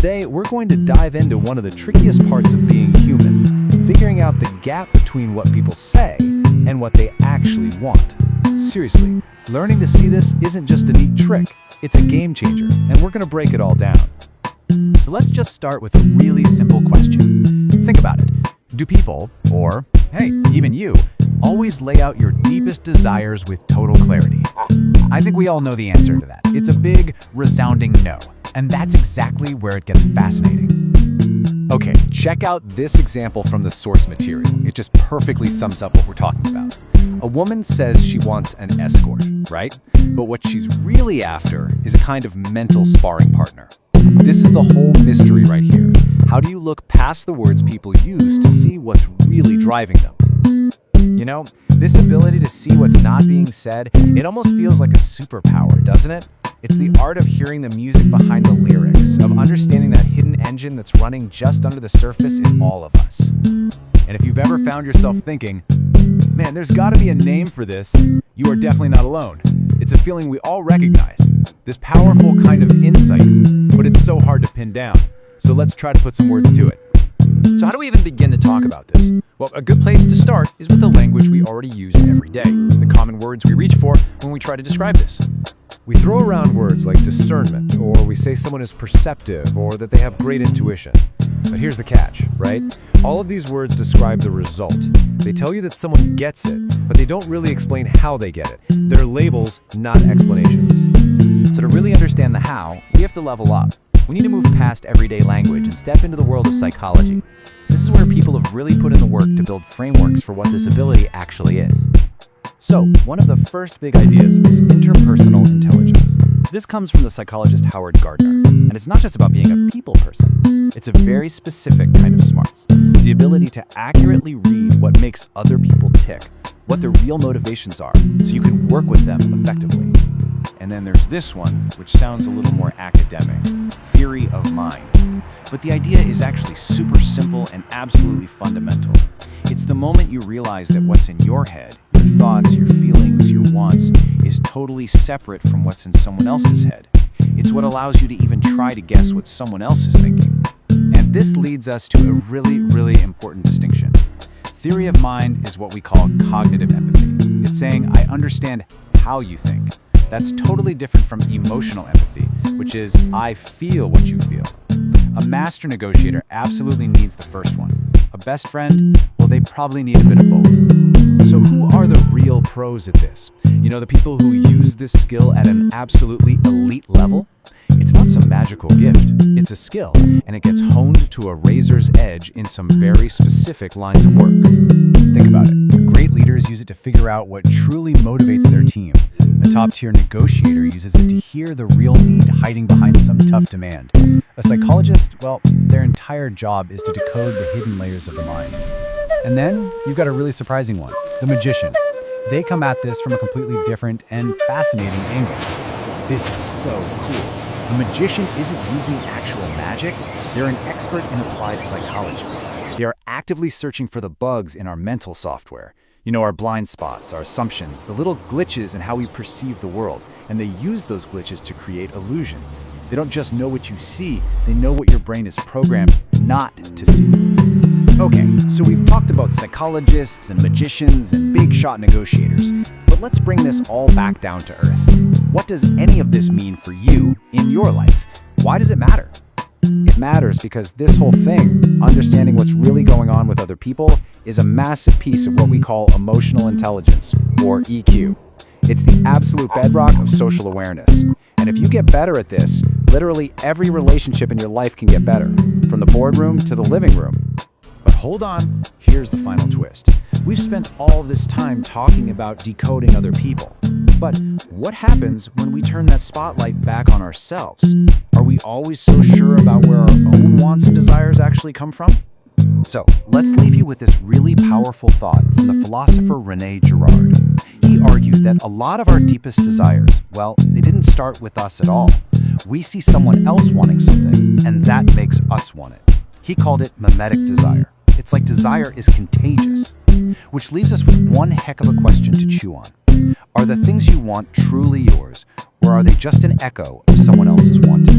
Today, we're going to dive into one of the trickiest parts of being human, figuring out the gap between what people say and what they actually want. Seriously, learning to see this isn't just a neat trick, it's a game changer, and we're going to break it all down. So let's just start with a really simple question. Think about it. Do people, or, hey, even you, always lay out your deepest desires with total clarity? I think we all know the answer to that. It's a big, resounding no. And that's exactly where it gets fascinating. Okay, check out this example from the source material. It just perfectly sums up what we're talking about. A woman says she wants an escort, right? But what she's really after is a kind of mental sparring partner. This is the whole mystery right here. How do you look past the words people use to see what's really driving them? You know, this ability to see what's not being said, it almost feels like a superpower, doesn't it? It's the art of hearing the music behind the lyrics, of understanding that hidden engine that's running just under the surface in all of us. And if you've ever found yourself thinking, man, there's gotta be a name for this, you are definitely not alone. It's a feeling we all recognize, this powerful kind of insight, but it's so hard to pin down. So let's try to put some words to it. So how do we even begin to talk about this? Well, a good place to start is with the language we already use every day, the common words we reach for when we try to describe this. We throw around words like discernment, or we say someone is perceptive, or that they have great intuition. But here's the catch, right? All of these words describe the result. They tell you that someone gets it, but they don't really explain how they get it. They're labels, not explanations. So to really understand the how, we have to level up. We need to move past everyday language and step into the world of psychology. This is where people have really put in the work to build frameworks for what this ability actually is. So, one of the first big ideas is interpersonal intelligence. This comes from the psychologist Howard Gardner, and it's not just about being a people person. It's a very specific kind of smarts. The ability to accurately read what makes other people tick, what their real motivations are, so you can work with them effectively. And then there's this one, which sounds a little more academic, theory of mind. But the idea is actually super simple and absolutely fundamental. It's the moment you realize that what's in your head, your thoughts, your feelings, your wants, is totally separate from what's in someone else's head. It's what allows you to even try to guess what someone else is thinking. And this leads us to a really, really important distinction. Theory of mind is what we call cognitive empathy. It's saying, I understand how you think. That's totally different from emotional empathy, which is, I feel what you feel. A master negotiator absolutely needs the first one. A best friend, well, they probably need a bit of both. So who are the real pros at this? You know, the people who use this skill at an absolutely elite level? It's not some magical gift. It's a skill, and it gets honed to a razor's edge in some very specific lines of work. Think about it. Great leaders use it to figure out what truly motivates their team. A top-tier negotiator uses it to hear the real need hiding behind some tough demand. A psychologist, well, their entire job is to decode the hidden layers of the mind. And then you've got a really surprising one, the magician. They come at this from a completely different and fascinating angle. This is so cool. A magician isn't using actual magic, they're an expert in applied psychology. They are actively searching for the bugs in our mental software. You know, our blind spots, our assumptions, the little glitches in how we perceive the world. And they use those glitches to create illusions. They don't just know what you see, they know what your brain is programmed not to see. Okay, so we've talked about psychologists and magicians and big shot negotiators, but let's bring this all back down to earth. What does any of this mean for you in your life? Why does it matter? It matters because this whole thing, understanding what's really going on with other people, is a massive piece of what we call emotional intelligence, or EQ. It's the absolute bedrock of social awareness. And if you get better at this, literally every relationship in your life can get better, from the boardroom to the living room. But hold on, here's the final twist. We've spent all this time talking about decoding other people. But what happens when we turn that spotlight back on ourselves? Are we always so sure about where our own wants and desires actually come from? So, let's leave you with this really powerful thought from the philosopher René Girard. He argued that a lot of our deepest desires, well, they didn't start with us at all. We see someone else wanting something, and that makes us want it. He called it mimetic desire. It's like desire is contagious. Which leaves us with one heck of a question to chew on. Are the things you want truly yours, or are they just an echo of someone else's wanting?